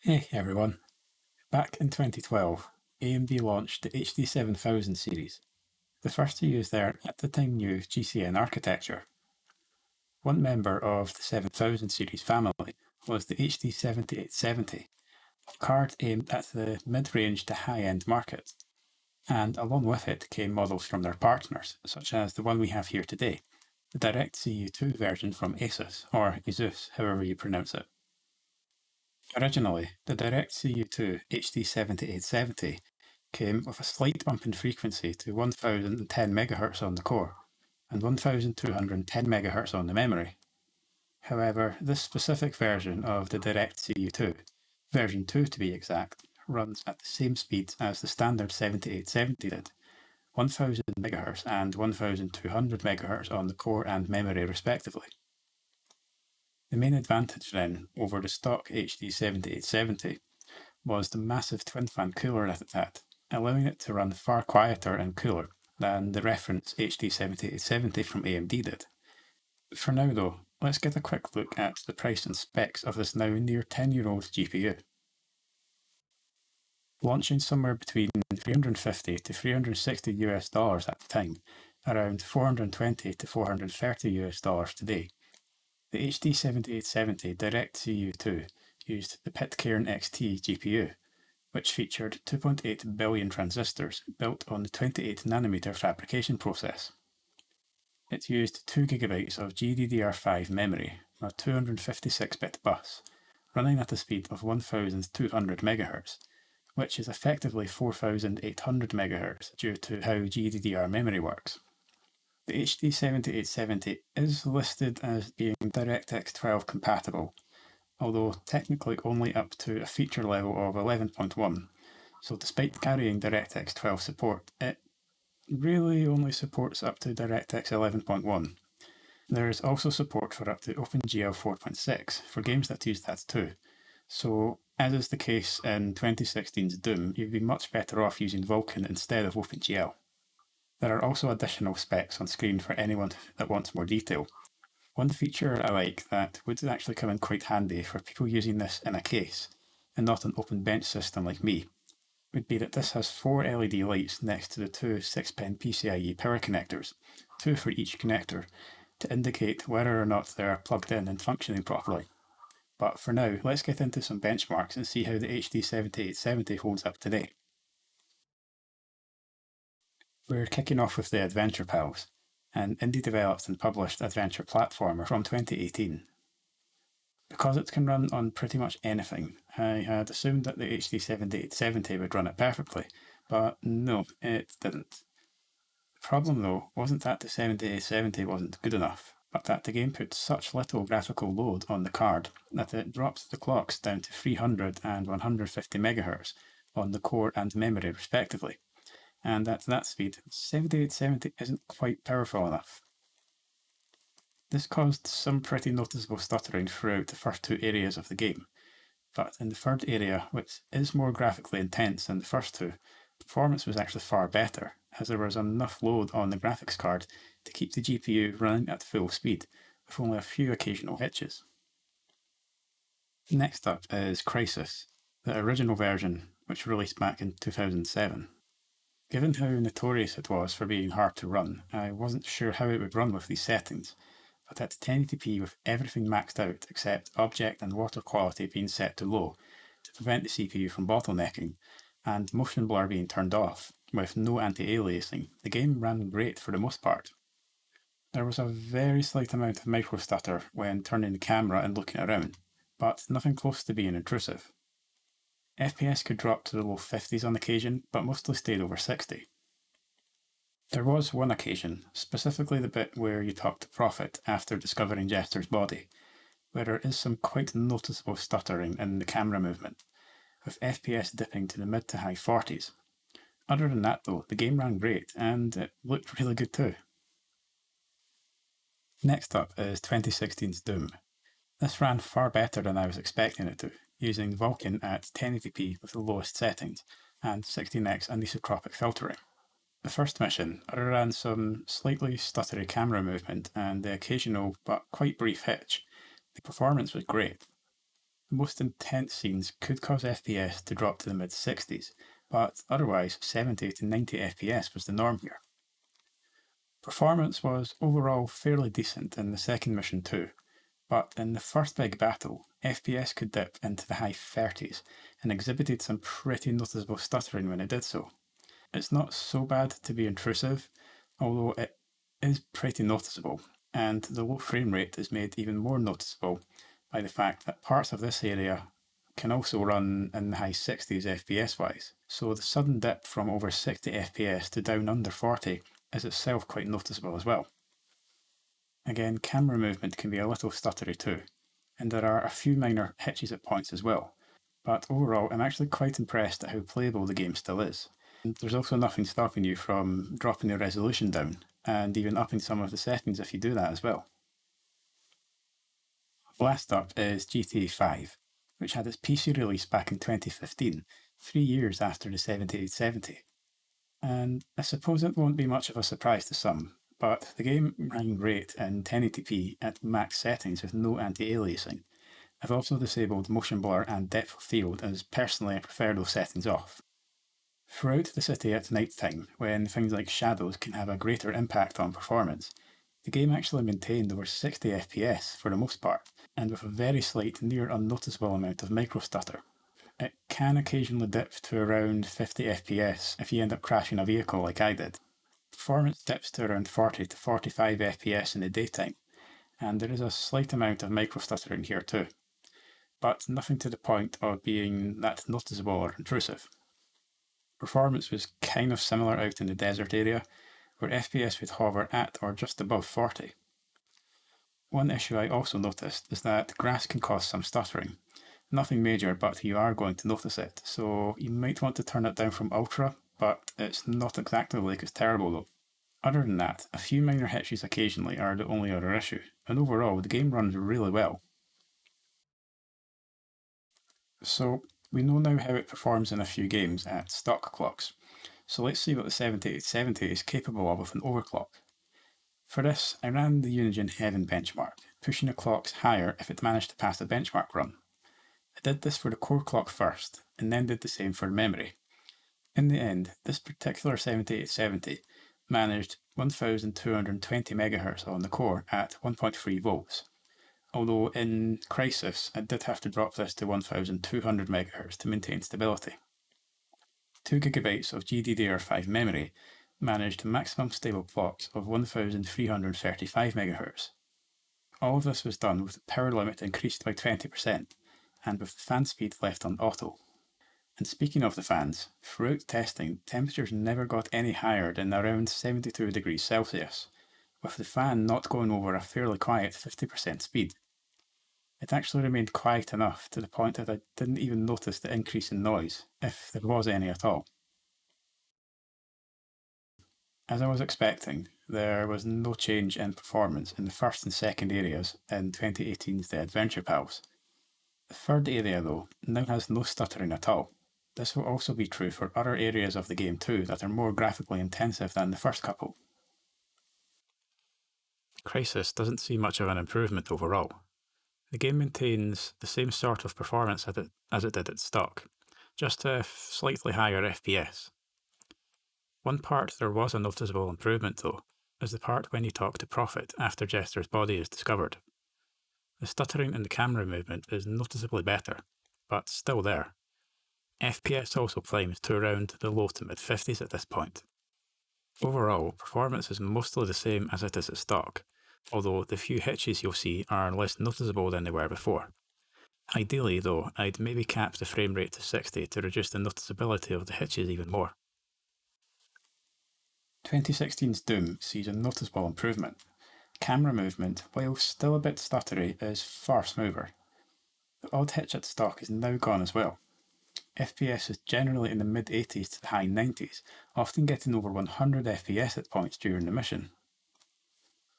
Hey everyone. Back in 2012, AMD launched the HD 7000 series, the first to use their at the time new GCN architecture. One member of the 7000 series family was the HD 7870, a card aimed at the mid-range to high-end market. And along with it came models from their partners, such as the one we have here today, the DirectCU2 version from Asus, or Asus, however you pronounce it. Originally, the DirectCU2 HD7870 came with a slight bump in frequency to 1010 MHz on the core and 1210 MHz on the memory. However, this specific version of the DirectCU2, version 2 to be exact, runs at the same speeds as the standard 7870 did, 1000 MHz and 1200 MHz on the core and memory respectively. The main advantage then over the stock HD 7870 was the massive twin-fan cooler that it had, allowing it to run far quieter and cooler than the reference HD 7870 from AMD did. For now though, let's get a quick look at the price and specs of this now near 10-year-old GPU. Launching somewhere between $350 to $360 at the time, around $420 to $430 today, the HD 7870 DirectCU2 used the Pitcairn XT GPU, which featured 2.8 billion transistors built on the 28nm fabrication process. It used 2 GB of GDDR5 memory, a 256-bit bus, running at a speed of 1200 MHz, which is effectively 4800 MHz due to how GDDR memory works. The HD 7870 is listed as being DirectX 12 compatible, although technically only up to a feature level of 11.1, so despite carrying DirectX 12 support, it really only supports up to DirectX 11.1. There is also support for up to OpenGL 4.6 for games that use that too, so as is the case in 2016's Doom, you'd be much better off using Vulkan instead of OpenGL. There are also additional specs on screen for anyone that wants more detail. One feature I like that would actually come in quite handy for people using this in a case, and not an open bench system like me, would be that this has 4 LED lights next to the 2 6-pin PCIe power connectors, 2 for each connector, to indicate whether or not they are plugged in and functioning properly. But for now, let's get into some benchmarks and see how the HD 7870 holds up today. We're kicking off with the Adventure Pals, an indie-developed and published adventure platformer from 2018. Because it can run on pretty much anything, I had assumed that the HD 7870 would run it perfectly, but no, it didn't. The problem though wasn't that the 7870 wasn't good enough, but that the game put such little graphical load on the card that it dropped the clocks down to 300 and 150 MHz on the core and memory respectively. And at that speed, 7870 isn't quite powerful enough. This caused some pretty noticeable stuttering throughout the first 2 areas of the game, but in the third area, which is more graphically intense than the first 2, performance was actually far better, as there was enough load on the graphics card to keep the GPU running at full speed, with only a few occasional hitches. Next up is Crysis, the original version, which released back in 2007. Given how notorious it was for being hard to run, I wasn't sure how it would run with these settings, but at 1080p with everything maxed out except object and water quality being set to low to prevent the CPU from bottlenecking, and motion blur being turned off with no anti-aliasing, the game ran great for the most part. There was a very slight amount of micro stutter when turning the camera and looking around, but nothing close to being intrusive. FPS could drop to the low 50s on occasion, but mostly stayed over 60. There was one occasion, specifically the bit where you talk to Prophet after discovering Jester's body, where there is some quite noticeable stuttering in the camera movement, with FPS dipping to the mid to high 40s. Other than that though, the game ran great, and it looked really good too. Next up is 2016's Doom. This ran far better than I was expecting it to, using Vulkan at 1080p with the lowest settings, and 16x anisotropic filtering. The first mission, other than some slightly stuttery camera movement and the occasional but quite brief hitch, the performance was great. The most intense scenes could cause FPS to drop to the mid-60s, but otherwise 70 to 90 FPS was the norm here. Performance was overall fairly decent in the second mission too, but in the first big battle, FPS could dip into the high 30s and exhibited some pretty noticeable stuttering when it did so. It's not so bad to be intrusive, although it is pretty noticeable, and the low frame rate is made even more noticeable by the fact that parts of this area can also run in the high 60s FPS wise, so the sudden dip from over 60 FPS to down under 40 is itself quite noticeable as well. Again, camera movement can be a little stuttery too, and there are a few minor hitches at points as well, but overall I'm actually quite impressed at how playable the game still is. And there's also nothing stopping you from dropping the resolution down, and even upping some of the settings if you do that as well. Last up is GTA 5, which had its PC release back in 2015, 3 years after the 7870. And I suppose it won't be much of a surprise to some, but the game ran great in 1080p at max settings with no anti-aliasing. I've also disabled motion blur and depth of field, as personally I prefer those settings off. Throughout the city at night time, when things like shadows can have a greater impact on performance, the game actually maintained over 60 FPS for the most part, and with a very slight, near unnoticeable amount of micro stutter. It can occasionally dip to around 50 FPS if you end up crashing a vehicle like I did. Performance dips to around 40 to 45 FPS in the daytime, and there is a slight amount of micro stuttering here too, but nothing to the point of being that noticeable or intrusive. Performance was kind of similar out in the desert area, where FPS would hover at or just above 40. One issue I also noticed is that grass can cause some stuttering. Nothing major, but you are going to notice it, so you might want to turn it down from ultra, but it's not exactly like it's terrible though. Other than that, a few minor hitches occasionally are the only other issue, and overall the game runs really well. So we know now how it performs in a few games at stock clocks, so let's see what the 7870 is capable of with an overclock. For this, I ran the Unigine Heaven benchmark, pushing the clocks higher if it managed to pass the benchmark run. I did this for the core clock first, and then did the same for memory. In the end, this particular 7870 managed 1220 MHz on the core at 1.3 volts, although in Crysis I did have to drop this to 1200 MHz to maintain stability. 2 GB of GDDR5 memory managed maximum stable clocks of 1335 MHz. All of this was done with the power limit increased by 20%, and with the fan speed left on auto. And speaking of the fans, throughout testing, temperatures never got any higher than around 72 degrees Celsius, with the fan not going over a fairly quiet 50% speed. It actually remained quiet enough to the point that I didn't even notice the increase in noise, if there was any at all. As I was expecting, there was no change in performance in the first and second areas in 2018's The Adventure Pals. The third area, though, now has no stuttering at all. This will also be true for other areas of the game too that are more graphically intensive than the first couple. Crysis doesn't see much of an improvement overall. The game maintains the same sort of performance as it did at stock, just a slightly higher FPS. One part there was a noticeable improvement though, is the part when you talk to Prophet after Jester's body is discovered. The stuttering in the camera movement is noticeably better, but still there. FPS also climbs to around the low to mid 50s at this point. Overall, performance is mostly the same as it is at stock, although the few hitches you'll see are less noticeable than they were before. Ideally though, I'd maybe cap the frame rate to 60 to reduce the noticeability of the hitches even more. 2016's Doom sees a noticeable improvement. Camera movement, while still a bit stuttery, is far smoother. The odd hitch at stock is now gone as well. FPS is generally in the mid-80s to the high 90s, often getting over 100 FPS at points during the mission.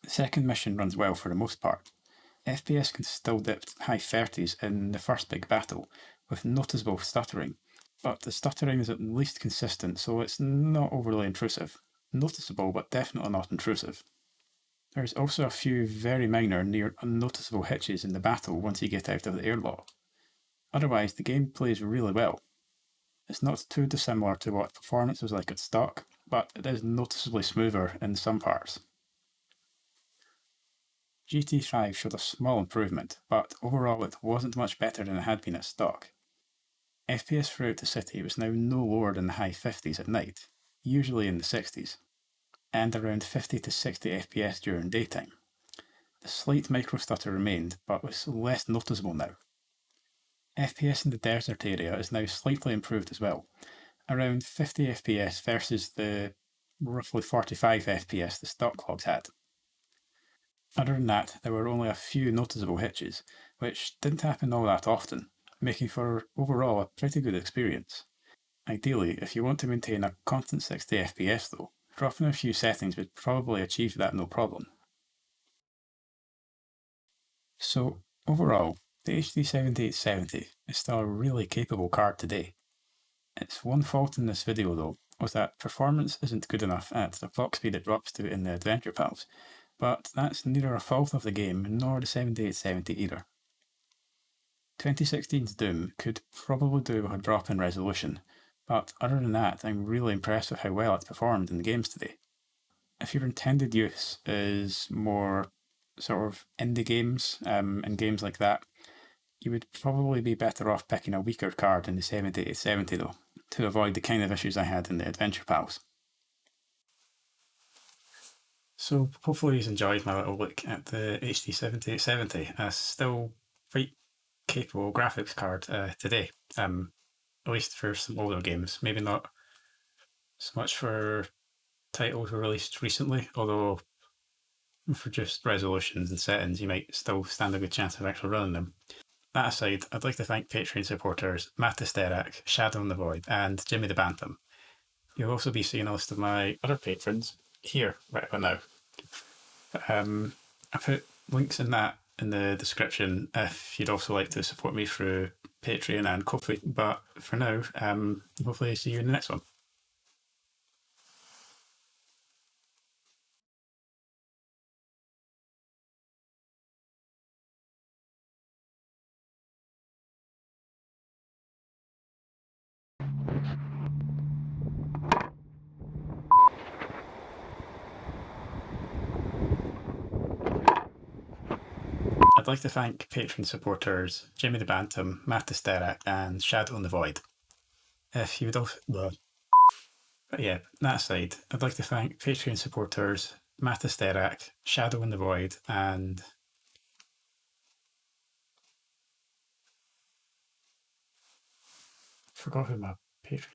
The second mission runs well for the most part. FPS can still dip to high 30s in the first big battle, with noticeable stuttering, but the stuttering is at least consistent, so it's not overly intrusive. Noticeable, but definitely not intrusive. There's also a few very minor, near unnoticeable hitches in the battle once you get out of the airlock. Otherwise, the game plays really well. It's not too dissimilar to what performance was like at stock, but it is noticeably smoother in some parts. GT5 showed a small improvement, but overall it wasn't much better than it had been at stock. FPS throughout the city was now no lower than the high 50s at night, usually in the 60s, and around 50 to 60 FPS during daytime. The slight microstutter remained, but was less noticeable now. FPS in the desert area is now slightly improved as well, around 50 FPS versus the roughly 45 FPS the stock logs had. Other than that, there were only a few noticeable hitches, which didn't happen all that often, making for overall a pretty good experience. Ideally, if you want to maintain a constant 60 FPS though, dropping a few settings would probably achieve that no problem. So, overall, the HD 7870 is still a really capable card today. Its one fault in this video though was that performance isn't good enough at the clock speed it drops to in the adventure pals, but that's neither a fault of the game nor the 7870 either. 2016's Doom could probably do with a drop in resolution, but other than that, I'm really impressed with how well it's performed in the games today. If your intended use is more sort of indie games and games like that, you would probably be better off picking a weaker card in the 7870 though, to avoid the kind of issues I had in the adventure pals. So hopefully you've enjoyed my little look at the HD 7870, a still quite capable graphics card today, at least for some older games. Maybe not so much for titles released recently, although for just resolutions and settings you might still stand a good chance of actually running them. That aside, I'd like to thank Patreon supporters Matt Sterak, Shadow in the Void, and Jimmy the Bantam. You'll also be seeing a list of my other patrons here right about now. I put links in the description if you'd also like to support me through Patreon and Ko-fi. But for now, hopefully see you in the next one. I'd like to thank Patreon supporters Jimmy the Bantam, Matt Sterak, and Shadow in the Void. If you would also... But yeah, that aside, I'd like to thank Patreon supporters Matt Sterak, Shadow in the Void, and... forgot who my Patreon...